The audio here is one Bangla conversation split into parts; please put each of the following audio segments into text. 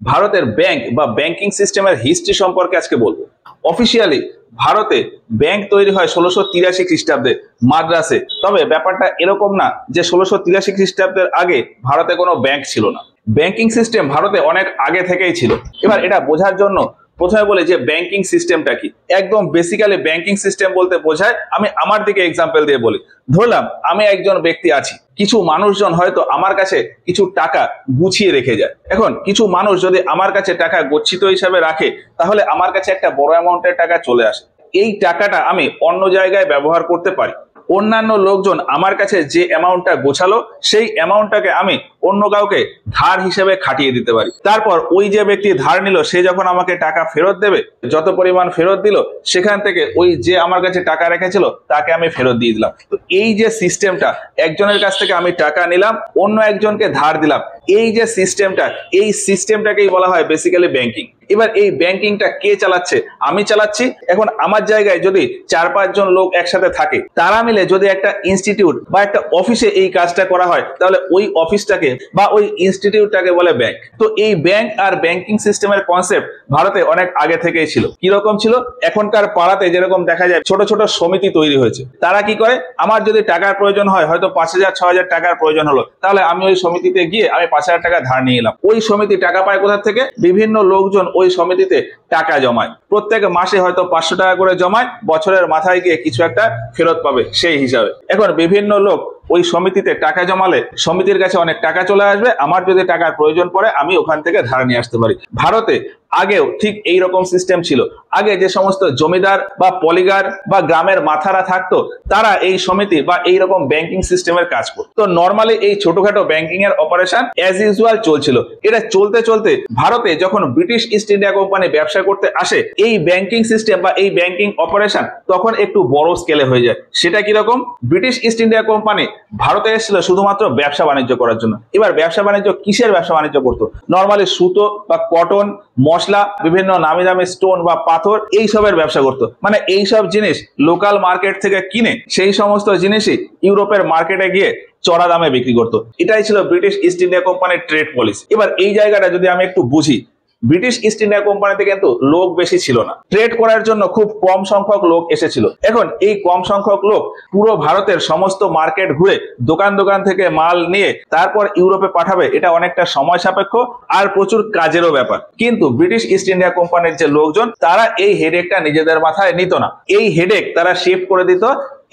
ভারতের ব্যাংক বা ব্যাংকিং সিস্টেমের হিস্ট্রি সম্পর্কে আজকে বলবো। অফিসিয়ালি ভারতে ব্যাংক তৈরি হয় 1683 খ্রিস্টাব্দে মাদ্রাসে। তবে ব্যাপারটা এরকম না যে 1683 খ্রিস্টাব্দের আগে ভারতে কোনো ব্যাংক ছিল না। ব্যাংকিং সিস্টেম ভারতে অনেক আগে থেকেই ছিল। এবার এটা বোঝার জন্য প্রথমে বলে যে ব্যাংকিং সিস্টেমটা কি। একদম বেসিক্যালি ব্যাংকিং সিস্টেম বলতে বোঝায়, আমি আমার দিকে এক্সাম্পল দিয়ে বলি। ধরলাম আমি একজন ব্যক্তি আছি, কিছু মানুষজন হয়তো আমার কাছে কিছু টাকা গুছিয়ে রেখে যায়। এখন কিছু মানুষ যদি আমার কাছে টাকা গচ্ছিত হিসাবে রাখে, তাহলে আমার কাছে একটা বড় অ্যামাউন্টের টাকা চলে আসে। এই টাকাটা আমি অন্য জায়গায় ব্যবহার করতে পারি। অন্যান্য লোকজন আমার কাছে যে অ্যামাউন্টটা গোছালো, সেই অ্যামাউন্টটাকে আমি অন্য কাউকে ধার হিসেবে খাটিয়ে দিতে পারি। তারপর ওই যে ব্যক্তি ধার নিল, সে যখন আমাকে টাকা ফেরত দেবে, যত পরিমাণ ফেরত দিল, সেখান থেকে ওই যে আমার কাছে টাকা রেখেছিল তাকে আমি ফেরত দিয়ে দিলাম। তো এই যে সিস্টেমটা, একজনের কাছ থেকে আমি টাকা নিলাম, অন্য একজনকে ধার দিলাম, এই যে সিস্টেমটা, এই সিস্টেমটাকেই বলা হয় বেসিক্যালি ব্যাংকিং। এবার এই ব্যাংকিংটা কে চালাচ্ছে? আমি চালাচ্ছি। এখন আমার জায়গায় যদি 4-5 জন লোক একসাথে থাকে, তারা মিলে যদি একটা ইনস্টিটিউট বা একটা অফিসে এই কাজটা করা হয়, তাহলে ওই অফিসটাকে বা ওই ইনস্টিটিউটটাকে বলে ব্যাংক। তো এই ব্যাংক আর ব্যাংকিং সিস্টেমের কনসেপ্ট ভারতে অনেক আগে থেকেই ছিল। কিরকম ছিল? এখনকার পাড়াতে যেরকম দেখা যায় ছোট ছোট সমিতি তৈরি হয়েছে। তারা কি করে, আমার যদি টাকার প্রয়োজন হয়, হয়তো 5000-6000 টাকার প্রয়োজন হলো, তাহলে আমি ওই সমিতিতে গিয়ে আমি 5000 টাকা ধার নিয়ে এলাম। ওই সমিতি টাকা পায় কোথা থেকে? বিভিন্ন লোকজন ওই সমিতিতে টাকা জমায়। প্রত্যেক মাসে হয়তো 500 টাকা করে জমায়, বছরের মাথায় গিয়ে কিছু একটা ফেরত পাবে সেই হিসাবে। এখন বিভিন্ন লোক ওই সমিতিতে টাকা জমালে সমিতির কাছে অনেক টাকা চলে আসবে। আমার যদি টাকার প্রয়োজন পড়ে, আমি ওখান থেকে ধার নিয়ে আসতে পারি। ভারতে আগেও ঠিক এই রকম সিস্টেম ছিল। আগে যে সমস্ত জমিদার বা পলিগার বা গ্রামের মাথারা থাকতো, তারা এই সমিতি বা এই রকম ব্যাংকিং সিস্টেমের কাজ করত। তো নর্মালি এই ছোটখাটো ব্যাংকিং এর অপারেশন অ্যাজ ইউজুয়াল চলছিল। এটা চলতে চলতে ভারতে যখন ব্রিটিশ ইস্ট ইন্ডিয়া কোম্পানি ব্যবসা করতে আসে, এই ব্যাংকিং সিস্টেম বা এই ব্যাংকিং অপারেশন তখন একটু বড় স্কেলে হয়ে যায়। সেটা কিরকম? ব্রিটিশ ইস্ট ইন্ডিয়া কোম্পানি ভারতে এসেছিল শুধুমাত্র ব্যবসা বাণিজ্য করার জন্য। এবার ব্যবসা বাণিজ্য কিসের ব্যবসা বাণিজ্য করতো? নর্মালি সুতো বা কটন, মশলা, বিভিন্ন নামি দামি স্টোন বা পাথর, এই সবের ব্যবসা করতো। মানে এই সব জিনিস লোকাল মার্কেট থেকে কিনে সেই সমস্ত জিনিসই ইউরোপের মার্কেটে গিয়ে চড়া দামে বিক্রি করতো। এটাই ছিল ব্রিটিশ ইস্ট ইন্ডিয়া কোম্পানির ট্রেড পলিসি। এবার এই জায়গাটা যদি আমি একটু বুঝি, ব্রিটিশ ইস্ট ইন্ডিয়া কোম্পানিতে কিন্তু লোক বেশি ছিল না। ট্রেড করার জন্য খুব কম সংখ্যক লোক এসেছিল। এখন এই কম সংখ্যক লোক পুরো ভারতের সমস্ত মার্কেট ঘুরে দোকান দোকান থেকে মাল নিয়ে তারপর ইউরোপে পাঠাবে, এটা অনেকটা সময় সাপেক্ষ আর প্রচুর কাজেরও ব্যাপার। কিন্তু ব্রিটিশ ইস্ট ইন্ডিয়া কোম্পানির যে লোকজন, তারা এই হেডেকটা নিজেদের মাথায় নিত না। এই হেডেক তারা শিফট করে দিত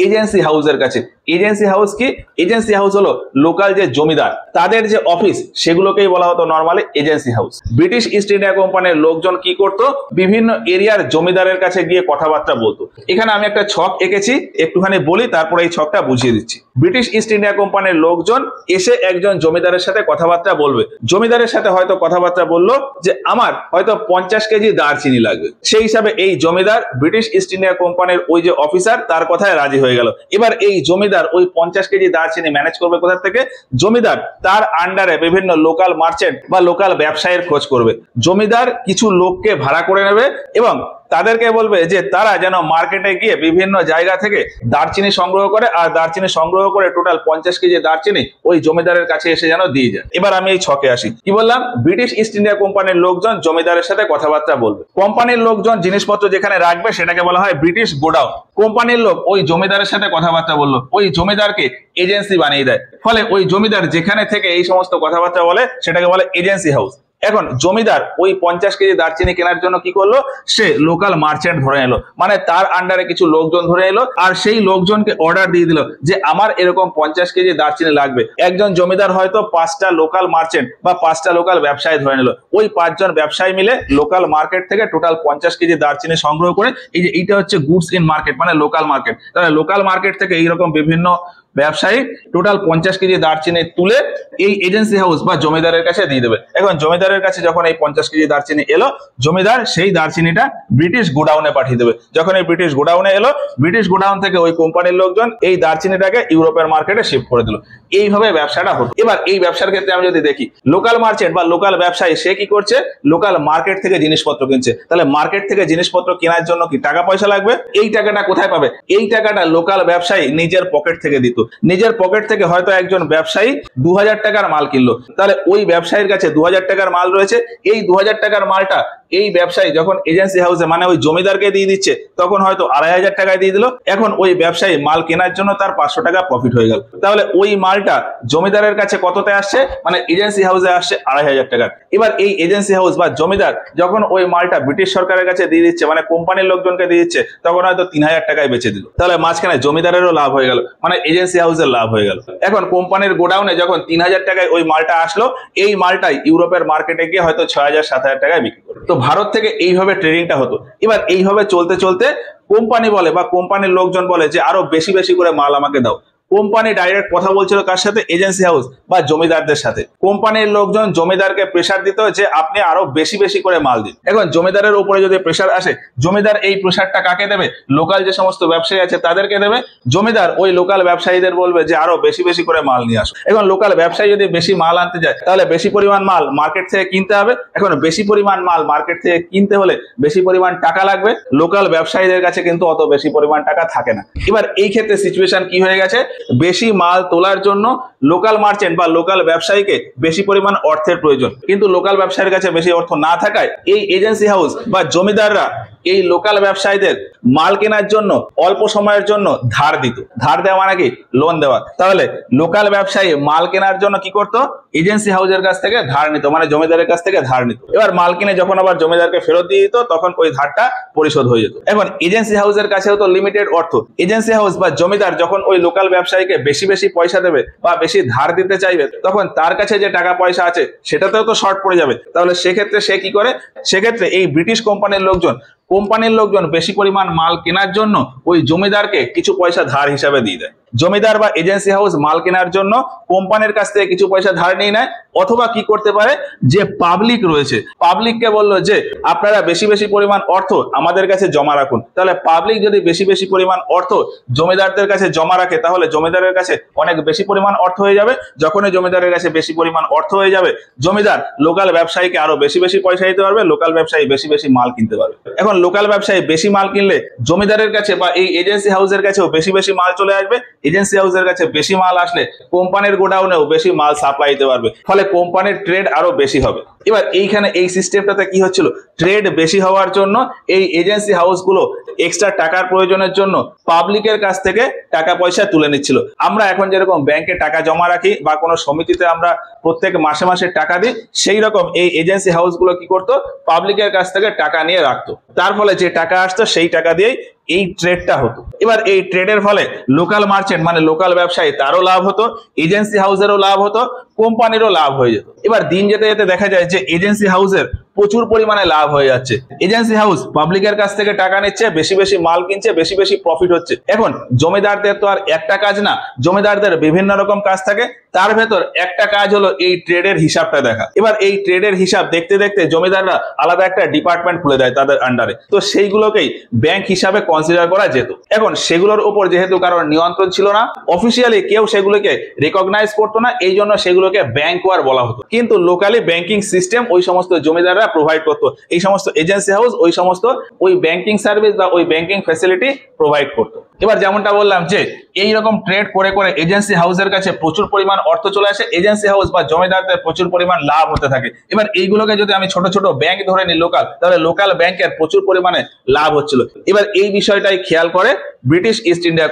এজেন্সি হাউসের কাছে। এজেন্সি হাউস কি? এজেন্সি হাউস হলো লোকাল যে জমিদার, তাদের যে অফিস, সেগুলোকেই বলা হতো normally agency house. British east India কোম্পানির লোকজন কি করত? বিভিন্ন এরিয়ার জমিদারের কাছে গিয়ে কথাবার্তা বলতো। এখানে আমি একটা ছক এঁকেছি, একটুখানি বলি, তারপরে এই ছকটা বুঝিয়ে দিচ্ছি। ব্রিটিশ ইস্ট ইন্ডিয়া কোম্পানির লোকজন এসে একজন জমিদারের সাথে কথাবার্তা বলবে। জমিদারের সাথে হয়তো কথাবার্তা বললো যে আমার হয়তো 50 কেজি দারচিনি লাগবে। সেই হিসাবে এই জমিদার ব্রিটিশ ইস্ট ইন্ডিয়া কোম্পানির ওই যে অফিসার, তার কথায় রাজি হয়ে গেল। এবার এই জমিদার ওই 50 কেজি দারচিনি ম্যানেজ করবে কোথা থেকে? জমিদার তার আন্ডারে বিভিন্ন লোকাল মার্চেন্ট বা লোকাল ব্যবসায়ীর খোঁজ করবে। জমিদার কিছু লোককে ভাড়া করে নেবে এবং তাদেরকে বলবে যে তারা যেন মার্কেটে গিয়ে বিভিন্ন জায়গা থেকে দারচিনি সংগ্রহ করে, আর দারচিনি সংগ্রহ করে টোটাল 50 কেজি দারচিনি ওই জমিদারের কাছে এসে যেন দিয়ে যায়। এবার আমি এই ছকে আসি। কি বললাম? ব্রিটিশ ইস্ট ইন্ডিয়া কোম্পানির লোকজন জমিদারের সাথে কথাবার্তা বলবে। কোম্পানির লোকজন জিনিসপত্র যেখানে রাখবে সেটাকে বলা হয় ব্রিটিশ গোডাউন। কোম্পানির লোক ওই জমিদারের সাথে কথাবার্তা বললো, ওই জমিদারকে এজেন্সি বানিয়ে দেয়। ফলে ওই জমিদার যেখানে থেকে এই সমস্ত কথাবার্তা বলে সেটাকে বলে এজেন্সি হাউস। এখন জমিদার ওই 50 কেজি দারচিনি কেনার জন্য কি করলো? সে লোকাল মার্চেন্ট ধরে এলো, মানে তার আন্ডারে কিছু লোকজন ধরে এলো, আর সেই লোকজনকে অর্ডার দিয়ে দিল যে আমার এরকম 50 কেজি দারচিনি লাগবে। একজন জমিদার হয়তো 5টা লোকাল মার্চেন্ট বা 5টা লোকাল ব্যবসায়ী ধরে নিল। ওই 5 জন ব্যবসায়ী মিলে লোকাল মার্কেট থেকে টোটাল 50 কেজি দারচিনি সংগ্রহ করে, এই যে এইটা হচ্ছে গুডস ইন মার্কেট, মানে লোকাল মার্কেট। তাহলে লোকাল মার্কেট থেকে এইরকম বিভিন্ন ব্যবসায়ী টোটাল 50 কেজি দারচিনি তুলে এই এজেন্সি হাউস বা জমিদারের কাছে দিয়ে দেবে। এখন জমিদারের কাছে যখন এই 50 কেজি দারচিনি এলো, জমিদার সেই দারচিনিটা ব্রিটিশ গোডাউনে পাঠিয়ে দেবে। যখন এই ব্রিটিশ গোডাউনে এলো, ব্রিটিশ গোডাউন থেকে ওই কোম্পানির লোকজন এই দারচিনিটাকে ইউরোপের মার্কেটে শিফট করে দিল। এইভাবে ব্যবসাটা হতো। এবার এই ব্যবসার ক্ষেত্রে আমি যদি দেখি, লোকাল মার্চেন্ট বা লোকাল ব্যবসায়ী সে কি করছে? লোকাল মার্কেট থেকে জিনিসপত্র কিনছে। তাহলে মার্কেট থেকে জিনিসপত্র কেনার জন্য কি টাকা পয়সা লাগবে? এই টাকাটা কোথায় পাবে? এই টাকাটা লোকাল ব্যবসায়ী নিজের পকেট থেকে দিত। নিজের পকেট থেকে হয়তো একজন ব্যবসায়ী 2000 টাকার মাল কিনলো, তাহলে ওই ব্যবসায়ীর কাছে 2000 টাকার মাল রয়েছে। এই 2000 টাকার মালটা এই ব্যবসায়ী যখন এজেন্সি হাউসে মানে ওই জমিদারকে দিয়ে দিচ্ছে, তখন হয়তো 2500 টাকায় দিয়ে দিল। এখন ওই ব্যবসায়ী মাল কেনার জন্য তার 500 টাকা প্রফিট হয়ে গেল। তাহলে ওই মালটা জমিদারের কাছে কততে আসছে, মানে এজেন্সি হাউসে আসছে 2500 টাকা। এবার এই এজেন্সি হাউস বা জমিদার যখন ওই মালটা ব্রিটিশ সরকারের কাছে দিয়ে দিচ্ছে, মানে কোম্পানির লোকজনকে দিয়ে দিচ্ছে, তখন হয়তো 3000 টাকায় বেচে দিল। তাহলে মাঝখানে জমিদারেরও লাভ হয়ে গেল, মানে এজেন্সি হাউসের লাভ হয়ে গেল। এখন কোম্পানির গোডাউনে যখন 3000 টাকায় ওই মালটা আসলো, এই মালটাই ইউরোপের মার্কেটে গিয়ে হয়তো 6000-7000 টাকায় বিক্রি করলো। তো ভারত থেকে এইভাবে ট্রেডিংটা হতো। এবার এইভাবে চলতে চলতে কোম্পানি বলে বা কোম্পানির লোকজন বলে যে আরো বেশি বেশি করে মাল আমাকে দাও। কোম্পানি ডাইরেক্ট কথা বলছিল কার সাথে, এজেন্সি হাউস বা জমিদারদের সাথে। কোম্পানির লোকজন জমিদারকে প্রেসার দিত যে আপনি আরো বেশি বেশি করে মাল দিন। এখন জমিদারের উপরে যদি প্রেসার আসে, জমিদার এই প্রেসারটা কাকে দেবে, লোকাল যে সমস্ত ব্যবসায়ী আছে তাদেরকে দেবে। জমিদার ওই লোকাল ব্যবসায়ীদের বলবে যে আরো বেশি বেশি করে মাল নিয়ে আসো। এখন লোকাল ব্যবসায়ী যদি বেশি মাল আনতে যায়, তাহলে বেশি পরিমাণ মাল মার্কেট থেকে কিনতে হবে। এখন বেশি পরিমাণ মাল মার্কেট থেকে কিনতে হলে বেশি পরিমাণ টাকা লাগবে। লোকাল ব্যবসায়ীদের কাছে কিন্তু অত বেশি পরিমাণ টাকা থাকে না। এবার এই ক্ষেত্রে সিচুয়েশন কি হয়ে গেছে, বেশি মাল তোলার জন্য লোকাল মার্চেন্ট বা লোকাল ব্যবসায়ীকে বেশি পরিমাণ অর্থের প্রয়োজন, কিন্তু লোকাল ব্যবসায়ীর কাছে বেশি অর্থ না থাকায় এই এজেন্সি হাউস বা জমিদাররা এই লোকাল ব্যবসায়ীদের মাল কেনার জন্য অল্প সময়ের জন্য ধার দিত। ধার দেওয়া মানে কি, লোন দেওয়া। তাহলে লোকাল ব্যবসায়ী মাল কেনার জন্য কি করতো, এজেন্সি হাউসের কাছ থেকে ধার নিত, মানে জমিদারের কাছ থেকে ধার নিত। এবার মাল কিনে যখন আবার জমিদারকে ফেরত দিয়ে দিত, তখন ওই ধারটা পরিশোধ হয়ে যেত। এখন এজেন্সি হাউসের কাছেও তো লিমিটেড অর্থ। এজেন্সি হাউস বা জমিদার যখন ওই লোকাল ব্যবসায়ীকে বেশি বেশি পয়সা দেবে বা বেশি ধার দিতে চাইবে, তখন তার কাছে যে টাকা পয়সা আছে সেটাতেও তো শর্ট পড়ে যাবে। তাহলে সেক্ষেত্রে সে কি করে, সেক্ষেত্রে এই ব্রিটিশ কোম্পানির লোকজন বেশি পরিমাণ মাল কেনার জন্য ওই জমিদারকে কিছু পয়সা ধার হিসাবে দিয়ে দেয়। জমিদার বা এজেন্সি হাউস মাল কেনার জন্য কোম্পানির কাছ থেকে কিছু পয়সা ধার নিয়ে নেয়। অথবা কি করতে পারে, যে পাবলিক রয়েছে, পাবলিককে বললো যে আপনারা বেশি বেশি পরিমাণ অর্থ আমাদের কাছে জমা রাখুন। তাহলে পাবলিক যদি বেশি বেশি পরিমাণ অর্থ জমিদারদের কাছে জমা রাখে, তাহলে জমিদারের কাছে অনেক বেশি পরিমাণ অর্থ হয়ে যাবে। যখনই জমিদারের কাছে বেশি পরিমাণ অর্থ হয়ে যাবে, জমিদার লোকাল ব্যবসায়ীকে আরো বেশি বেশি পয়সা দিতে পারবে, লোকাল ব্যবসায়ী বেশি বেশি মাল কিনতে পারবে। এখন লোকাল ব্যবসায়ী বেশি মাল কিনলে জমিদারের কাছে বা এই এজেন্সি হাউসের কাছেও বেশি বেশি মাল চলে আসবে। এজেন্সি হাউসের কাছে বেশি মাল আসলে কোম্পানির গোডাউনেও বেশি মাল সাপ্লাই দিতে পারবে, ফলে কোম্পানির ট্রেড আরো বেশি হবে। এবার এইখানে এই সিস্টেমটাতে কি হচ্ছিল, ট্রেড বেশি হওয়ার জন্য এই এজেন্সি হাউসগুলো এক্সট্রা টাকার প্রয়োজনের জন্য পাবলিকের কাছ থেকে টাকা পয়সা তুলে নিচ্ছিল। আমরা এখন যেরকম ব্যাংকে টাকা জমা রাখি বা কোনো সমিতিতে আমরা প্রত্যেক মাসে মাসে টাকা দিই, সেই রকম এই এজেন্সি হাউসগুলো কি করতো, পাবলিকের কাছ থেকে টাকা নিয়ে রাখতো। তার ফলে যে টাকা আসতো সেই টাকা দিয়েই এই ট্রেডটা হতো। এবার এই ট্রেডের ফলে লোকাল মার্চেন্ট মানে লোকাল ব্যবসায়ী তারও লাভ হতো, এজেন্সি হাউসেরও লাভ হতো, কোম্পানিরও লাভ হয়ে যেত। এবার দিন যেতে যেতে দেখা যায় যে এজেন্সি হাউসের প্রচুর পরিমাণে লাভ হয়ে যাচ্ছে। এজেন্সি হাউস পাবলিকের কাছ থেকে টাকা নিচ্ছে, বেশি বেশি মাল কিনছে, বেশি বেশি প্রফিট হচ্ছে। এখন জমিদারদের তো আর একটা কাজ না, জমিদারদের বিভিন্ন রকম কাজ থাকে। তার ভেতর একটা কাজ হলো এই ট্রেডের হিসাবটা দেখা। এবার এই ট্রেডের হিসাব দেখতে দেখতে জমিদাররা আলাদা একটা ডিপার্টমেন্ট খুলে দেয় তাদের আন্ডারে, তো সেইগুলোকেই ব্যাংক হিসাবে কনসিডার করা যেত। এখন সেগুলোর উপর যেহেতু কারোর নিয়ন্ত্রণ ছিল না, অফিসিয়ালি কেউ সেগুলোকে রেকগনাইজ করতো না, এই জন্য সেগুলোকে ব্যাংক ওয়ার বলা হতো। কিন্তু লোকালি ব্যাংকিং সিস্টেম ওই সমস্ত জমিদাররা প্রোভাইড করতো, এই সমস্ত এজেন্সি হাউস ওই সমস্ত ওই ব্যাংকিং সার্ভিস বা ওই ব্যাংকিং ফ্যাসিলিটি প্রোভাইড করতো। এবার যেমনটা বললাম যে এইরকম ট্রেড করে করে এজেন্সি হাউসের কাছে প্রচুর পরিমাণ অর্থ চলে আসে, এজেন্সি হাউস বা জমিদারদের প্রচুর পরিমাণ লাভ হতে থাকে। এবার এইগুলোকে যদি আমি ছোট ছোট ব্যাংক ধরে নিই লোকাল, তাহলে লোকাল ব্যাংকের প্রচুর পরিমাণে লাভ হচ্ছিল। এবার এই বিষয়টাই খেয়াল করে ব্রিটিশ ইস্ট ইন্ডিয়া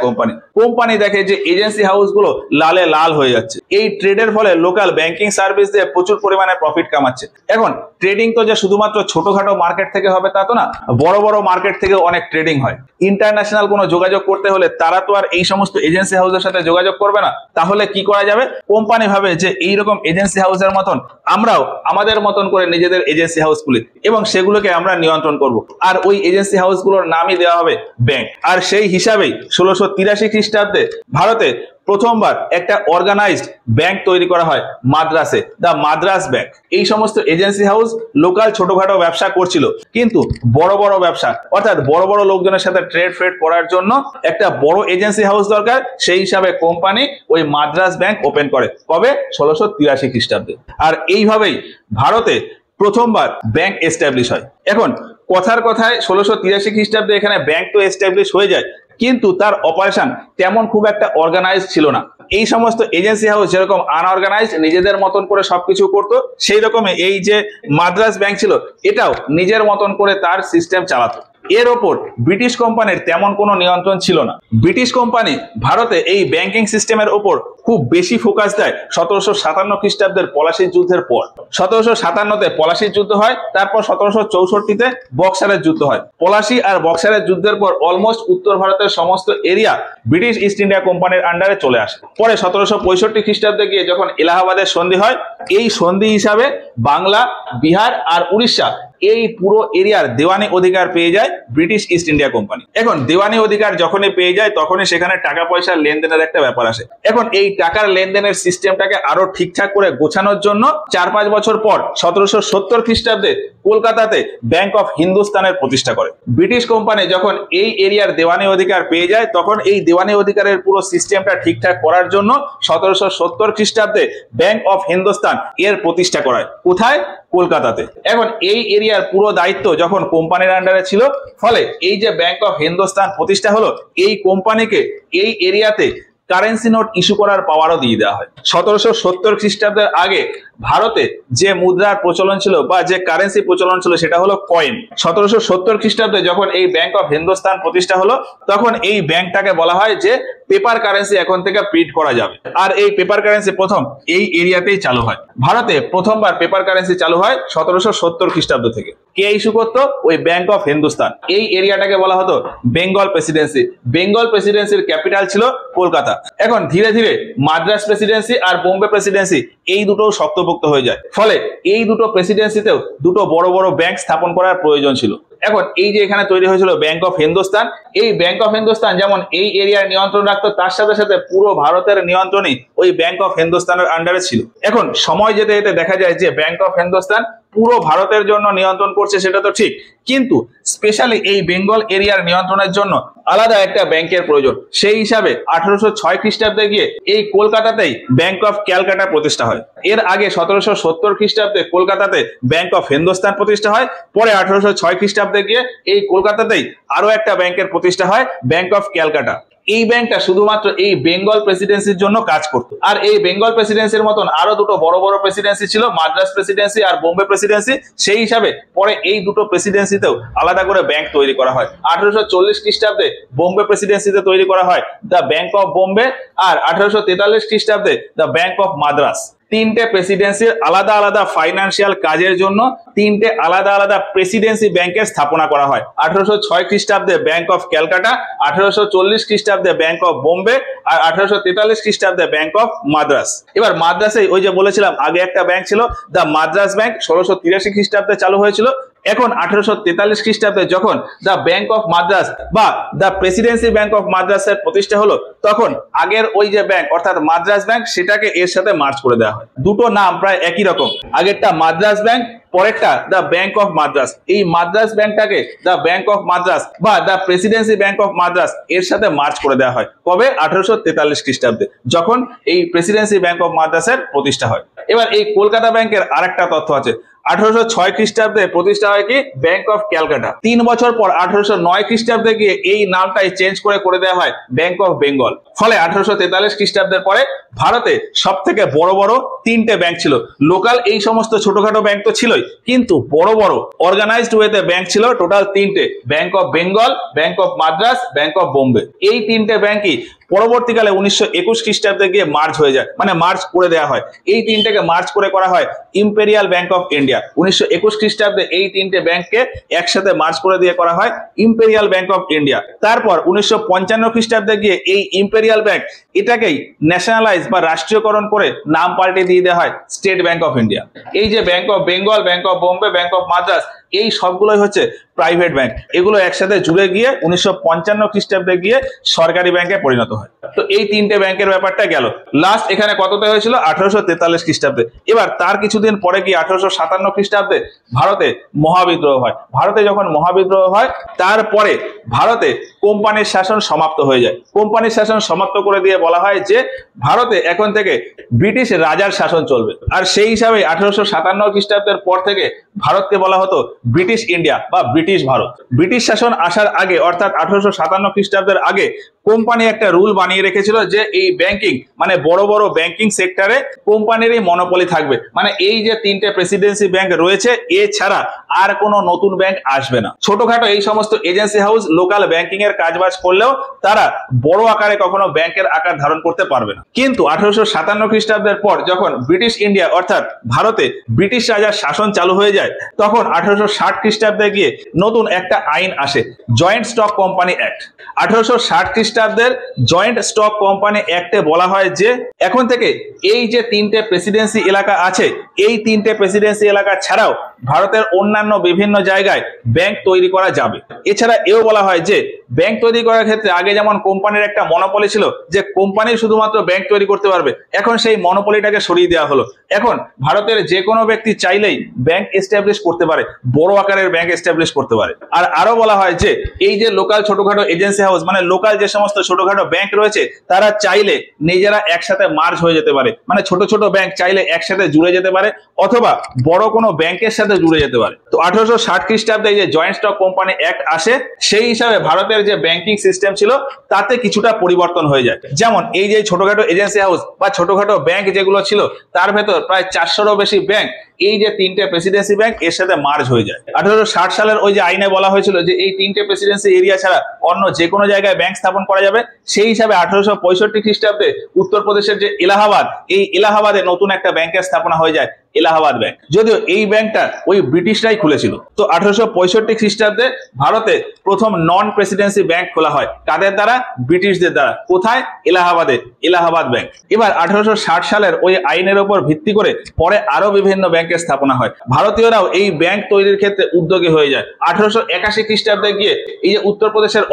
কোম্পানি দেখে যে এজেন্সি হাউসগুলো লালে লাল হয়ে যাচ্ছে, এই ট্রেডের ফলে লোকাল ব্যাংকিং সার্ভিস দিয়ে প্রচুর পরিমাণে প্রফিট কামাচ্ছে। এখন ট্রেডিং তো যে শুধুমাত্র ছোটখাটো মার্কেট থেকে হবে তা তো না, বড় বড় মার্কেট থেকে অনেক ট্রেডিং হয়। ইন্টারন্যাশনাল কোনো যোগাযোগ করতে হলে তারা তো আর এই সমস্ত এজেন্সি হাউসের সাথে যোগাযোগ করবে না। তাহলে কি করা যাবে, কোম্পানি ভাবে যে এইরকম এজেন্সি হাউসের মতন আমরাও আমাদের মতন করে নিজেদের এজেন্সি হাউস খুলি এবং সেগুলোকে আমরা নিয়ন্ত্রণ করব। আর ওই এজেন্সি হাউসগুলোর নামই দেওয়া হবে ব্যাংক। আর সেই হিসাবেই 1683 খ্রিস্টাব্দে ভারতে প্রথমবার একটা অর্গানাইজড ব্যাংক তৈরি করা হয় মাদ্রাসে, দা মাদ্রাস ব্যাংক। এই সমস্ত এজেন্সি হাউস লোকাল ছোটখাটো ব্যবসা করছিল, কিন্তু বড় বড় ব্যবসা অর্থাৎ বড় বড় লোকজনের সাথে ট্রেড করার জন্য একটা বড় এজেন্সি হাউস দরকার। সেই হিসাবে কোম্পানি ওই মাদ্রাস ব্যাংক ওপেন করে কবে, 1683 খ্রিস্টাব্দে। আর এইভাবেই ভারতে প্রথমবার ব্যাংক এস্টাবলিশ হয়। এখন কথার কথায় 1683 খ্রিস্টাব্দে এখানে ব্যাংক তো এস্টাবলিশ হয়ে যায়, কিন্তু তার অপারেশন তেমন খুব একটা অর্গানাইজ ছিল না। এই সমস্ত এজেন্সি হাউস যেরকম আনঅর্গানাইজড নিজেদের মতন করে সবকিছু করতো, সেই রকমই এই যে মাদ্রাজ ব্যাংক ছিল এটাও নিজের মতন করে তার সিস্টেম চালাতো। এর ওপর ব্রিটিশ কোম্পানির তেমন কোনো নিয়ন্ত্রণ ছিল না। ব্রিটিশ কোম্পানি ভারতে এই ব্যাংকিং সিস্টেমের ওপর খুব বেশি ফোকাস দেয় 1757 খ্রিস্টাব্দের পলাশির যুদ্ধের পর। 1757-তে পলাশির যুদ্ধ হয়, তারপর 1764-তে বক্সারের যুদ্ধ হয়। পলাশি আর বক্সারের যুদ্ধের পর অলমোস্ট উত্তর ভারতের সমস্ত এরিয়া ব্রিটিশ ইস্ট ইন্ডিয়া কোম্পানির আন্ডারে চলে আসে। পরে 1765 খ্রিস্টাব্দে গিয়ে যখন এলাহাবাদের সন্ধি হয়, এই সন্ধি হিসাবে বাংলা, বিহার আর উড়িষ্যা এই পুরো এরিয়ার দেওয়ানি অধিকার পেয়ে যায় ব্রিটিশ ইস্ট ইন্ডিয়া কোম্পানি। এখন দেওয়ানি অধিকার যখনই পেয়ে যায় তখনই সেখানে টাকা পয়সার লেনদেনের একটা ব্যাপার আসে। এখন এই টাকার লেনদেনের সিস্টেমটাকে আরো ঠিকঠাক করে গোছানোর জন্য 4-5 বছর পর 1770 খ্রিস্টাব্দে কলকাতাতে ব্যাংক অফ হিন্দুস্তানের প্রতিষ্ঠা করে। ব্রিটিশ কোম্পানি যখন এই এরিয়ার দেওয়ানি অধিকার পেয়ে যায় তখন এই দেওয়ানি অধিকারের পুরো সিস্টেমটা ঠিকঠাক করার জন্য 1770 খ্রিস্টাব্দে ব্যাংক অফ হিন্দুস্তান এর প্রতিষ্ঠা করায়। কোথায়? কলকাতাতে। এখন এই এরিয়ার পুরো দায়িত্ব যখন কোম্পানির আন্ডারে ছিল, ফলে এই যে ব্যাংক অফ হিন্দুস্তান প্রতিষ্ঠা হলো, এই কোম্পানিকে এই এরিয়াতে কারেন্সি নোট ইস্যু করার পাওয়ারও দিয়ে দেওয়া হয়। 1770 খ্রিস্টাব্দের আগে ভারতে যে মুদ্রার প্রচলন ছিল বা যে কারেন্সি প্রচলন ছিল সেটা হলো কয়েন। 1770 খ্রিস্টাব্দে যখন এই ব্যাংক অফ হিন্দুস্তান প্রতিষ্ঠা হলো তখন এই ব্যাংকটাকে বলা হয় যে পেপার কারেন্সি এখন থেকে প্রিন্ট করা যাবে। আর এই পেপার কারেন্সি প্রথম এই এরিয়াতেই চালু হয়। ভারতে প্রথমবার পেপার কারেন্সি চালু হয় 1770 খ্রিস্টাব্দ থেকে। কে ইস্যু করতো? ওই ব্যাংক অফ হিন্দুস্তান। এই এরিয়াটাকে বলা হতো বেঙ্গল প্রেসিডেন্সি। বেঙ্গল প্রেসিডেন্সির ক্যাপিটাল ছিল কলকাতা। এখন ধীরে ধীরে মাদ্রাস প্রেসিডেন্সি আর বোম্বে প্রেসিডেন্সি এই দুটো শক্তপোক্ত হয়ে যায়। ফলে এই দুটো প্রেসিডেন্সিতেও দুটো বড় বড় ব্যাংক স্থাপন করার প্রয়োজন ছিল। এখন এই যে এখানে তৈরি হয়েছিল ব্যাংক অফ হিন্দুস্তান, এই ব্যাংক অফ হিন্দুস্তান যেমন এই এরিয়ার নিয়ন্ত্রণ রাখতো, তার সাথে সাথে পুরো ভারতের নিয়ন্ত্রণই ওই ব্যাংক অফ হিন্দুস্তানের আন্ডারে ছিল। এখন সময় যেতে যেতে দেখা যায় যে ব্যাংক অফ হিন্দুস্তান পুরো ভারতের জন্য নিয়ন্ত্রণ করছে, সেটা তো ঠিক, কিন্তু স্পেশালি এই বেঙ্গল এরিয়ার নিয়ন্ত্রণের জন্য আলাদা একটা ব্যাংকের প্রয়োজন। সেই হিসাবে 1806 খ্রিস্টাব্দে গিয়ে এই কলকাতাতেই ব্যাংক অফ ক্যালকাটা প্রতিষ্ঠা হয়। এর আগে 1770 খ্রিস্টাব্দে কলকাতাতে ব্যাংক অফ হিন্দুস্তান প্রতিষ্ঠা হয়। পরে 1806 খ্রিস্টাব্দে গিয়ে এই কলকাতাতেই আরো একটা ব্যাংকের প্রতিষ্ঠা হয়, ব্যাংক অফ ক্যালকাটা। এই ব্যাংকটা শুধুমাত্র এই বেঙ্গল প্রেসিডেন্সির জন্য কাজ করতো। আর এই বেঙ্গল প্রেসিডেন্সির মতন আরো দুটো বড় বড় প্রেসিডেন্সি ছিল, মাদ্রাস প্রেসিডেন্সি আর বোম্বে প্রেসিডেন্সি। সেই হিসাবে পরে এই দুটো প্রেসিডেন্সিতেও আলাদা করে ব্যাংক তৈরি করা হয়। 1840 খ্রিস্টাব্দে বোম্বে প্রেসিডেন্সিতে তৈরি করা হয় দ্য ব্যাংক অফ বোম্বে, আর 1843 খ্রিস্টাব্দে দ্য ব্যাংক অফ মাদ্রাস। তিনটে প্রেসিডেন্সির আলাদা আলাদা ফাইন্যান্সিয়াল কাজের জন্য তিনটে আলাদা আলাদা প্রেসিডেন্সি ব্যাংকের স্থাপনা করা হয়। 1806 খ্রিস্টাব্দে ব্যাংক অফ ক্যালকাটা, 1840 খ্রিস্টাব্দে ব্যাংক অফ বোম্বে, আর 1843 খ্রিস্টাব্দে ব্যাংক অফ মাদ্রাস। এবার মাদ্রাসে ওই যে বলেছিলাম আগে একটা ব্যাংক ছিল দ্য মাদ্রাস ব্যাংক, 1683 খ্রিস্টাব্দে চালু হয়েছিল। এখন 1843 খ্রিস্টাব্দে যখন দ্য ব্যাংক অফ মাদ্রাস বা দ্য প্রেসিডেন্সি ব্যাংক অফ মাদ্রাসের প্রতিষ্ঠা হলো, তখন আগের ওই যে ব্যাংক অর্থাৎ মাদ্রাস ব্যাংক সেটাকে এর সাথে মার্জ করে দেওয়া হয়। দুটো নাম প্রায় একই রকম, আগেরটা মাদ্রাস ব্যাংক, পরেরটা দ্য ব্যাংক অফ মাদ্রাস। এই মাদ্রাস ব্যাংকটাকে দ্য ব্যাংক অফ মাদ্রাস বা the presidency bank of Madras এর সাথে মার্জ করে দেওয়া হয়। কবে? 1843 খ্রিস্টাব্দে, যখন এই প্রেসিডেন্সি ব্যাংক অফ মাদ্রাসের প্রতিষ্ঠা হয়। এবার এই কলকাতা ব্যাংকের আরেকটা তথ্য আছে। 1806 খ্রিস্টাব্দে প্রতিষ্ঠা হয় কি? Bank of Calcutta. 3 বছর পর 1809 খ্রিস্টাব্দে গিয়ে এই নামটাই চেঞ্জ করে দেওয়া হয় ব্যাংক অফ বেঙ্গল। ফলে 1843 খ্রিস্টাব্দের পরে ভারতে সব থেকে বড় বড় তিনটে ব্যাংক ছিল। লোকাল এই সমস্ত ছোটখাটো ব্যাংক তো ছিলই, কিন্তু বড় বড় অর্গানাইজড ওয়েতে ব্যাংক ছিল টোটাল তিনটে, bank of Bengal, bank of Madras, bank of Bombay. এই তিনটে ব্যাংকই পরবর্তীকালে 1921 খ্রিস্টাব্দে গিয়ে মার্জ হয়ে যায়, মানে মার্জ করে দেওয়া হয়। এই তিনটাকে মার্জ করে করা হয় ইম্পেরিয়াল ব্যাংক অফ ইন্ডিয়া। 1921 খ্রিস্টাব্দে এই তিনটে ব্যাংককে একসাথে মার্জ করে দিয়ে করা হয় ইম্পেরিয়াল ব্যাংক অফ ইন্ডিয়া। তারপর 1955 খ্রিস্টাব্দে গিয়ে এই ইম্পেরিয়াল ব্যাংক এটাকেই ন্যাশনালাইজ বা রাষ্ট্রীয়করণ করে নাম পাল্টে দিয়ে দেওয়া হয় স্টেট ব্যাংক অফ ইন্ডিয়া। এই যে bank of Bengal, bank of Bombay, bank of Madras, এই সবগুলোই হচ্ছে প্রাইভেট ব্যাংক। এগুলো একসাথে জুড়ে গিয়ে 1955 খ্রিস্টাব্দে গিয়ে সরকারি ব্যাংকে পরিণত হয়। তো এই তিনটে ব্যাংকের ব্যাপারটা গেল। লাস্ট এখানে কততে হয়েছিল? 1843 খ্রিস্টাব্দে। এবার তার কিছুদিন পরে কি 1857 খ্রিস্টাব্দে ভারতে মহাবিদ্রোহ হয়। ভারতে যখন মহাবিদ্রোহ হয় তারপরে ভারতে কোম্পানির শাসন সমাপ্ত হয়ে যায়। কোম্পানির শাসন সমাপ্ত করে দিয়ে বলা হয় যে ভারতে এখন থেকে ব্রিটিশ রাজার শাসন চলবে। আর সেই হিসাবে 1857 খ্রিস্টাব্দের পর থেকে ভারতকে বলা হতো ব্রিটিশ ইন্ডিয়া বা ব্রিটিশ ভারত। ব্রিটিশ শাসন আসার আগে অর্থাৎ 1857 খ্রিস্টাব্দের আগে কোম্পানি একটা রুল বানিয়ে রেখেছিল যে এই ব্যাংকিং মানে বড় বড় ব্যাংকিং সেক্টরে কোম্পানিরই মনোপলি থাকবে, মানে এই যে তিনটে প্রেসিডেন্সি ব্যাংক রয়েছে এছাড়া আর কোনো নতুন ব্যাংক আসবে না। ছোটখাটো এই সমস্ত এজেন্সি হাউস লোকাল ব্যাংকিং এর কাজবাজ করলেও তারা বড় আকারে কখনো ব্যাংকের আকার ধারণ করতে পারবে না। কিন্তু 1857 খ্রিস্টাব্দের পর যখন ব্রিটিশ ইন্ডিয়া অর্থাৎ ভারতে ব্রিটিশ রাজার শাসন চালু হয়ে যায় তখন 1860 খ্রিস্টাব্দে গিয়ে নতুন একটা আইন আসে, জয়েন্ট স্টক কোম্পানি অ্যাক্ট। 1860 খ্রিস্টাব্দের জয়েন্ট স্টক কোম্পানি অ্যাক্টে বলা হয় যে এখন থেকে এই যে তিনটে প্রেসিডেন্সি এলাকা আছে এই তিনটে প্রেসিডেন্সি এলাকা ছাড়াও ভারতের অন্যান্য বিভিন্ন জায়গায় ব্যাংক তৈরি করা যাবে। এছাড়া এও বলা হয় যে ব্যাংক তৈরি করার ক্ষেত্রে আগে যেমন কোম্পানির একটা মনোপলি ছিল যে কোম্পানি শুধুমাত্র ব্যাংক তৈরি করতে পারবে, এখন সেই মনোপলিটাকে সরিয়ে দেওয়া হলো। এখন ভারতের যে কোনো ব্যক্তি চাইলেই ব্যাংক এস্টাবলিশ করতে পারে, বড় আকারের ব্যাংক এস্টাবলিশ করতে পারে। আর আরো বলা হয় যে এই যে লোকাল ছোটখাটো এজেন্সি হাউস মানে লোকাল যে সমস্ত ছোটখাটো ব্যাংক রয়েছে তারা চাইলে নিজেরা একসাথে মার্জ হয়ে যেতে পারে, মানে ছোট ছোট ব্যাংক চাইলে একসাথে জুড়ে যেতে পারে অথবা বড় কোনো ব্যাংকের সাথে জুড়ে যেতে পারে। তো 1860 খ্রিস্টাব্দে যে জয়েন্ট স্টক কোম্পানি অ্যাক্ট আসে সেই হিসাবে ভারতের যে ব্যাংকিং সিস্টেম ছিল তাতে কিছুটা পরিবর্তন হয়ে যায়। যেমন এই যে ছোটখাটো এজেন্সি হাউস বা ছোটখাটো ব্যাংক যেগুলো ছিল তার ভেতর প্রায় 400রও বেশি ব্যাংক এই যে তিনটে প্রেসিডেন্সি ব্যাংক এর সাথে মার্জ হয়ে যায়। 1860 সালের ওই যে আইনে বলা হয়েছিল যে এই তিনটে প্রেসিডেন্সি এরিয়া ছাড়া অন্য যে কোনো জায়গায় ব্যাংক স্থাপন করা যাবে, সেই হিসাবে 1865 খ্রিস্টাব্দে উত্তরপ্রদেশের যে এলাহাবাদ এই এলাহাবাদে নতুন একটা ব্যাংকের স্থাপনা হয়ে যায়, এলাহাবাদ ব্যাংক। যদিও এই ব্যাংকটা ওই ব্রিটিশরাই খুলেছিল। তো 1865 খ্রিস্টাব্দে ভারতে প্রথম নন প্রেসিডেন্সি ব্যাংক খোলা হয়, কাদের দ্বারা? ব্রিটিশদের দ্বারা। কোথায়? এলাহাবাদে, এলাহাবাদ ব্যাংক। এবার 1860 সালের ওই আইনের উপর ভিত্তি করে পরে আরো বিভিন্ন ব্যাংকের স্থাপনা হয়। ভারতীয়রাও এই ব্যাংক তৈরির ক্ষেত্রে উদ্যোগী হয়ে যায়। 1881 খ্রিস্টাব্দে গিয়ে এই যে উত্তরপ্রদেশের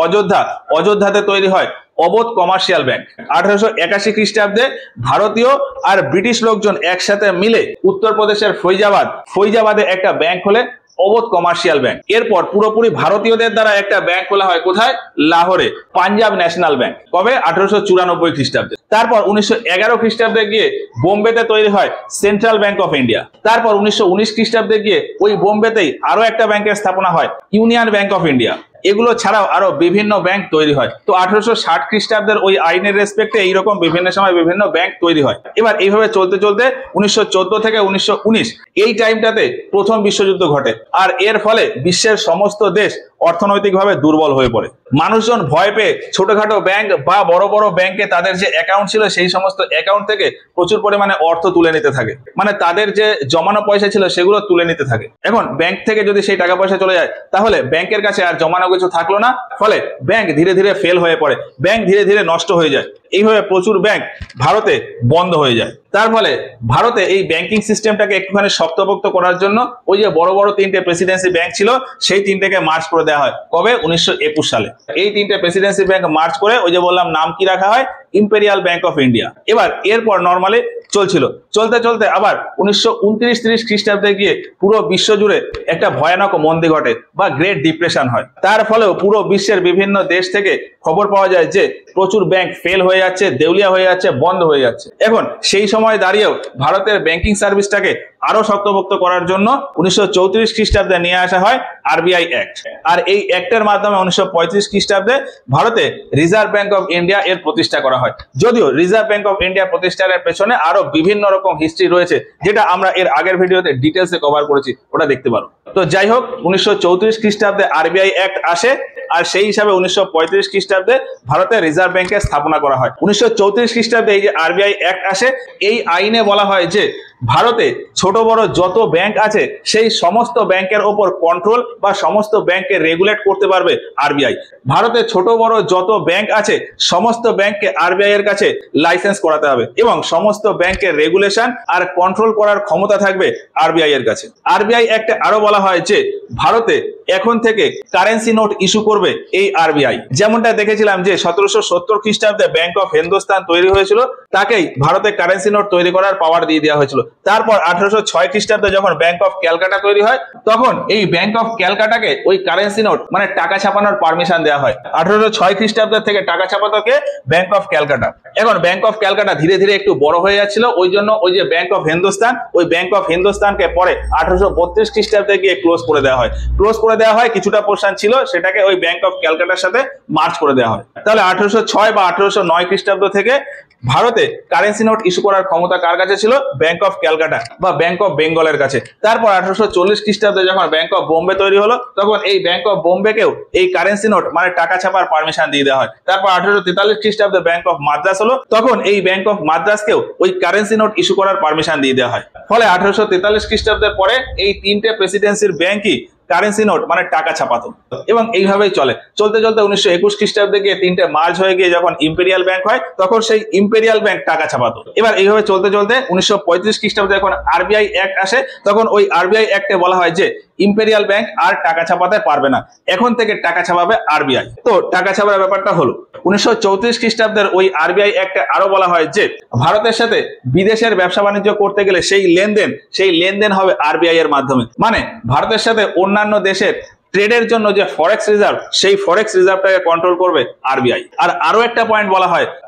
অযোধ্যাতে তৈরি হয় অবোধ কমার্শিয়াল ব্যাংক। 1881 খ্রিস্টাব্দে ভারতীয় আর ব্রিটিশ লোকজন একসাথে মিলে উত্তরপ্রদেশের ফৈজাবাদে একটা ব্যাংক খোলে, অবোধ কমার্শিয়াল ব্যাংক। এরপর পুরোপুরি ভারতীয়দের দ্বারা একটা ব্যাংক খোলা হয় কোথায়? লাহোরে, পাঞ্জাব ন্যাশনাল ব্যাংক। কবে? 1894 খ্রিস্টাব্দে। তারপর 1911 খ্রিস্টাব্দে গিয়ে বোম্বেতে তৈরি হয় সেন্ট্রাল ব্যাংক অফ ইন্ডিয়া। তারপর 1919 খ্রিস্টাব্দে গিয়ে ওই বোম্বেতেই আরো একটা ব্যাংকের স্থাপনা হয়, ইউনিয়ন ব্যাংক অফ ইন্ডিয়া। এগুলো ছাড়াও আরো বিভিন্ন ব্যাংক তৈরি হয়। তো 1860 খ্রিস্টাব্দের ওই আইনের রেসপেক্টে এইরকম বিভিন্ন সময় বিভিন্ন ব্যাংক তৈরি হয়। এবার এইভাবে চলতে চলতে 1914 থেকে 1919 এই টাইমটাতে প্রথম বিশ্বযুদ্ধ ঘটে, আর এর ফলে বিশ্বের সমস্ত দেশ অর্থনৈতিকভাবে দুর্বল হয়ে পড়ে। মানুষজন ভয় পেয়ে ছোটখাটো ব্যাংক বা বড় বড় ব্যাংকে তাদের যে অ্যাকাউন্ট ছিল সেই সমস্ত অ্যাকাউন্ট থেকে প্রচুর পরিমাণে অর্থ তুলে নিতে থাকে, মানে তাদের যে জমানো পয়সা ছিল সেগুলো তুলে নিতে থাকে। এখন ব্যাংক থেকে যদি সেই টাকা পয়সা চলে যায় তাহলে ব্যাংকের কাছে আর জমানো কিছু থাকলো না, ফলে ব্যাংক ধীরে ধীরে ফেল হয়ে পড়ে, ব্যাংক ধীরে ধীরে নষ্ট হয়ে যায়। এইভাবে প্রচুর ব্যাংক ভারতে বন্ধ হয়ে যায়। তার ফলে ভারতে এই ব্যাংকিং সিস্টেমটাকে একটুখানি শক্তপোক্ত করার জন্য ওই যে বড় বড় তিনটে প্রেসিডেন্সি ব্যাংক ছিল সেই তিনটেকে মার্জ করে দেওয়া হয়। কবে? 1921 সালে। এই তিনটে প্রেসিডেন্সি ব্যাংক মার্জ করে ওই যে বললাম নাম কি রাখা হয়? Imperial bank of India. এবার এরপর নর্মালি চলতে চলতে আবার 1929-30 খ্রিস্টাব্দে গিয়ে পুরো বিশ্ব জুড়ে একটা ভয়ানক মন্দী ঘটে বা গ্রেট ডিপ্রেশন হয়। তার ফলেও পুরো বিশ্বের বিভিন্ন দেশ থেকে খবর পাওয়া যায় যে প্রচুর ব্যাংক ফেল হয়ে যাচ্ছে, দেউলিয়া হয়ে যাচ্ছে, বন্ধ হয়ে যাচ্ছে। এখন সেই সময় দাঁড়িয়েও ভারতের ব্যাংকিং সার্ভিসটাকে আরো শক্তপোক্ত করার জন্য 1934 খ্রিস্টাব্দে নিয়ে আসা হয় আরবিআই অ্যাক্ট। আর এই অ্যাক্টের মাধ্যমে 1935 খ্রিস্টাব্দে ভারতে রিজার্ভ ব্যাংক অফ ইন্ডিয়া এর প্রতিষ্ঠা করা হয়। যদিও রিজার্ভ ব্যাংক অফ ইন্ডিয়া প্রতিষ্ঠার পেছনে আরো বিভিন্ন রকম হিস্ট্রি রয়েছে, যেটা আমরা এর আগের ভিডিওতে ডিটেলসে কভার করেছি, ওটা দেখতে পারো। তো যাই হোক, 1934 খ্রিস্টাব্দে আরবিআই অ্যাক্ট আসে, আর সেই হিসাবে 1935 খ্রিস্টাব্দে ভারতের রিজার্ভ ব্যাংকের স্থাপনা করা হয়। 1934 খ্রিস্টাব্দে এই যে আরবিআই অ্যাক্ট আসে, এই আইনে বলা হয় যে ভারতে ছোট বড় যত ব্যাংক আছে সেই সমস্ত ব্যাংকের ওপর কন্ট্রোল বা সমস্ত ব্যাংককে রেগুলেট করতে পারবে আরবিআই। ভারতে ছোট বড় যত ব্যাংক আছে সমস্ত ব্যাংককে আরবিআই এর কাছে লাইসেন্স করাতে হবে এবং সমস্ত ব্যাংকের রেগুলেশন আর কন্ট্রোল করার ক্ষমতা থাকবে আরবিআই এর কাছে। আরবিআই অ্যাক্টে আরো বলা হয় যে ভারতে এখন থেকে কারেন্সি নোট ইস্যু করবে এই আরবিআই। যেমনটা দেখেছিলাম যে 1770 খ্রিস্টাব্দে ব্যাংক অফ হিন্দুস্তান তৈরি হয়েছিল, তাকেই ভারতে কারেন্সি নোট তৈরি করার পাওয়ার দিয়ে দেওয়া হয়েছিল। তারপর 1806 খ্রিস্টাব্দে যখন ব্যাংক অফ ক্যালকাটা তৈরি হয়, তখন এই ব্যাংক অফ ক্যালকাটাকে ওই কারেন্সি নোট মানে টাকা ছাপানোর পারমিশন দেওয়া হয়। 1806 খ্রিস্টাব্দের থেকে টাকা ছাপাতোকে ব্যাংক অফ ক্যালকাটা। এখন ব্যাংক অফ ক্যালকাটা ধীরে ধীরে একটু বড় হয়ে যাচ্ছিল, ওই জন্য ওই যে ব্যাংক অফ হিন্দুস্তান, ওই ব্যাংক অফ হিন্দুস্তানকে পরে 1832 খ্রিস্টাব্দে গিয়ে ক্লোজ করে দেওয়া দেওয়া হয়, ক্লোজ করে দেওয়া হয়। কিছুটা পোর্শন ছিল সেটাকে ওই ব্যাংক অফ ক্যালকাটার সাথে মার্জ করে দেওয়া হয়। তাহলে 1806 বা 1809 খ্রিস্টাব্দ থেকে ভারতে কারেন্সি নোট ইস্যু করার ক্ষমতা কার কাছে ছিল? ব্যাংক অফ ক্যালকাটা বা ব্যাংক অফ বেঙ্গলের কাছে। তারপর 1840 খ্রিস্টাব্দে যখন ব্যাংক অফ বোম্বে তৈরি হলো, তখন এই ব্যাংক অফ বোম্বেকেও এই কারেন্সি নোট মানে টাকা ছাপার পারমিশন দিয়ে দেওয়া হয়। তারপর 1843 খ্রিস্টাব্দে ব্যাংক অফ মাদ্রাস হলো, তখন এই ব্যাংক অফ মাদ্রাসকেও ওই কারেন্সি নোট ইস্যু করার পারমিশন দিয়ে দেওয়া হয়। ফলে 1843 খ্রিস্টাব্দের পরে এই তিনটে প্রেসিডেন্সির ব্যাংকই কারেন্সি নোট মানে টাকা ছাপাতো, এবং এইভাবেই চলতে চলতে 1921 খ্রিস্টাব্দে গিয়ে তিনটে মার্জ হয়ে গিয়ে যখন ইম্পেরিয়াল ব্যাংক হয়, তখন সেই ইম্পেরিয়াল ব্যাংক টাকা ছাপাতো। এবার এইভাবে চলতে চলতে 1935 খ্রিস্টাব্দে যখন আরবিআই অ্যাক্ট আসে, তখন ওই আরবিআই অ্যাক্টে বলা হয় যে ইম্পেরিয়াল ব্যাংক আর টাকা ছাপাতে পারবে না, এখন থেকে টাকা ছাপাবে আরবিআই। তো টাকা ছাপার ব্যাপারটা হলো 1934 খ্রিস্টাব্দের ওই আরবিআই অ্যাক্টে আরো বলা হয় যে ভারতের সাথে বিদেশের ব্যবসা বাণিজ্য করতে গেলে সেই লেনদেন হবে আরবিআই এর মাধ্যমে। মানে ভারতের সাথে অন্যান্য দেশের ট্রেডের জন্য যে ফরেক্স রিজার্ভ, সেই ফরেক্স রিজার্ভটাকে কন্ট্রোল করবে আরবিআই। আর আরো একটা পয়েন্ট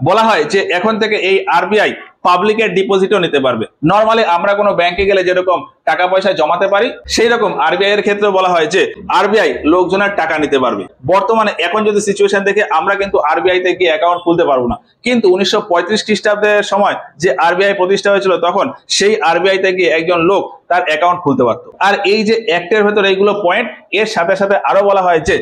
বলা হয় যে এখন থেকে এই আরবিআই পাবলিকের ডিপোজিটও নিতে পারবে। নরমালি আমরা কোনো ব্যাংকে গেলে যেরকম টাকা পয়সা জমাতে পারি, সেই রকম আরবিআই এর ক্ষেত্রে বলা হয় যে আরবিআই লোকজনের টাকা নিতে পারবে। বর্তমানে এখন যদি সিচুয়েশন দেখে আমরা কিন্তু আরবিআই তে গিয়ে অ্যাকাউন্ট খুলতে পারবো না, কিন্তু 1935 খ্রিস্টাব্দের সময় যে আরবিআই প্রতিষ্ঠা হয়েছিল, তখন সেই আরবিআই তে গিয়ে একজন লোক তার অ্যাকাউন্ট খুলতে পারত। আর এই যে অ্যাক্টের ভেতর এইগুলো পয়েন্ট, এর সাথে সাথে আরো বলা হয় যে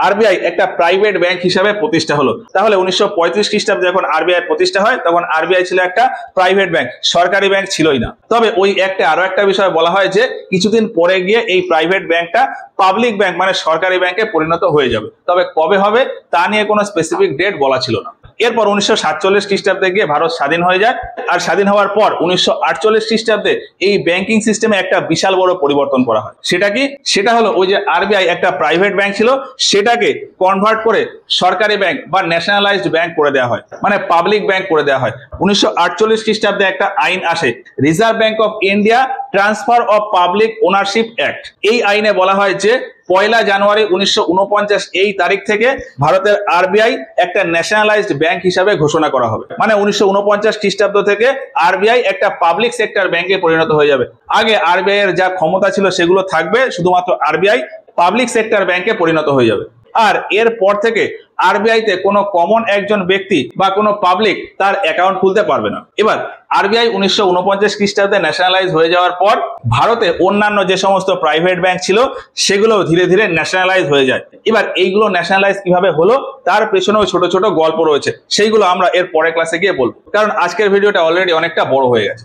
আরবিআই একটা প্রাইভেট ব্যাংক হিসাবে প্রতিষ্ঠা হলো। তাহলে 1935 খ্রিস্টাব্দে যখন আরবিআই প্রতিষ্ঠা হয়, তখন আরবিআই ছিল একটা প্রাইভেট ব্যাংক, সরকারি ব্যাংক ছিলই না। তবে ওই অ্যাক্টে আরো একটা বিষয় বলা হয় যে কিছুদিন পরে গিয়ে এই প্রাইভেট ব্যাংকটা পাবলিক ব্যাংক মানে সরকারি ব্যাংকে পরিণত হয়ে যাবে। তবে কবে হবে তা নিয়ে কোনো স্পেসিফিক ডেট বলা ছিল না। এরপর 1947 খ্রিস্টাব্দে গিয়ে ভারত স্বাধীন হয়ে যায়। আর স্বাধীন হওয়ার পর 1948 খ্রিস্টাব্দে এই ব্যাংকিং সিস্টেমে একটা বিশাল বড় পরিবর্তন করা হয়। সেটা কি? সেটা হলো ওই যে আরবিআই একটা প্রাইভেট ব্যাংক ছিল, সেটাকে কনভার্ট করে সরকারি ব্যাংক বা ন্যাশনালাইজড ব্যাংক করে দেওয়া হয়, মানে পাবলিক ব্যাংক করে দেওয়া হয়। 1948 খ্রিস্টাব্দে একটা আইন আসে, reserve bank of India transfer of public ownership act. এই আইনে বলা হয় যে 1 জানুয়ারি 1949 এই তারিখ থেকে ভারতের আরবিআই একটা ন্যাশনালাইজড ব্যাংক হিসাবে ঘোষণা করা হবে। মানে 1949 খ্রিস্টাব্দ থেকে আরবিআই একটা পাবলিক সেক্টর ব্যাংকে পরিণত হয়ে যাবে। আগে আরবিআই এর যা ক্ষমতা ছিল সেগুলো থাকবে, শুধুমাত্র আরবিআই পাবলিক সেক্টর ব্যাংকে পরিণত হয়ে যাবে। আর এর পর থেকে আরবিআই তে কোনো কমন একজন ব্যক্তি বা কোনো পাবলিক তার অ্যাকাউন্ট খুলতে পারবে না। এবার আরবিআই 1949 খ্রিস্টাব্দে ন্যাশনালাইজ হয়ে যাওয়ার পর ভারতে অন্যান্য যে সমস্ত প্রাইভেট ব্যাংক ছিল সেগুলো ধীরে ধীরে ন্যাশনালাইজ হয়ে যায়। এবার এইগুলো ন্যাশনালাইজ কিভাবে হলো তার পেছনেও ছোট ছোট গল্প রয়েছে, সেইগুলো আমরা এর পরের ক্লাসে গিয়ে বলবো, কারণ আজকের ভিডিওটা অলরেডি অনেকটা বড় হয়ে গেছে।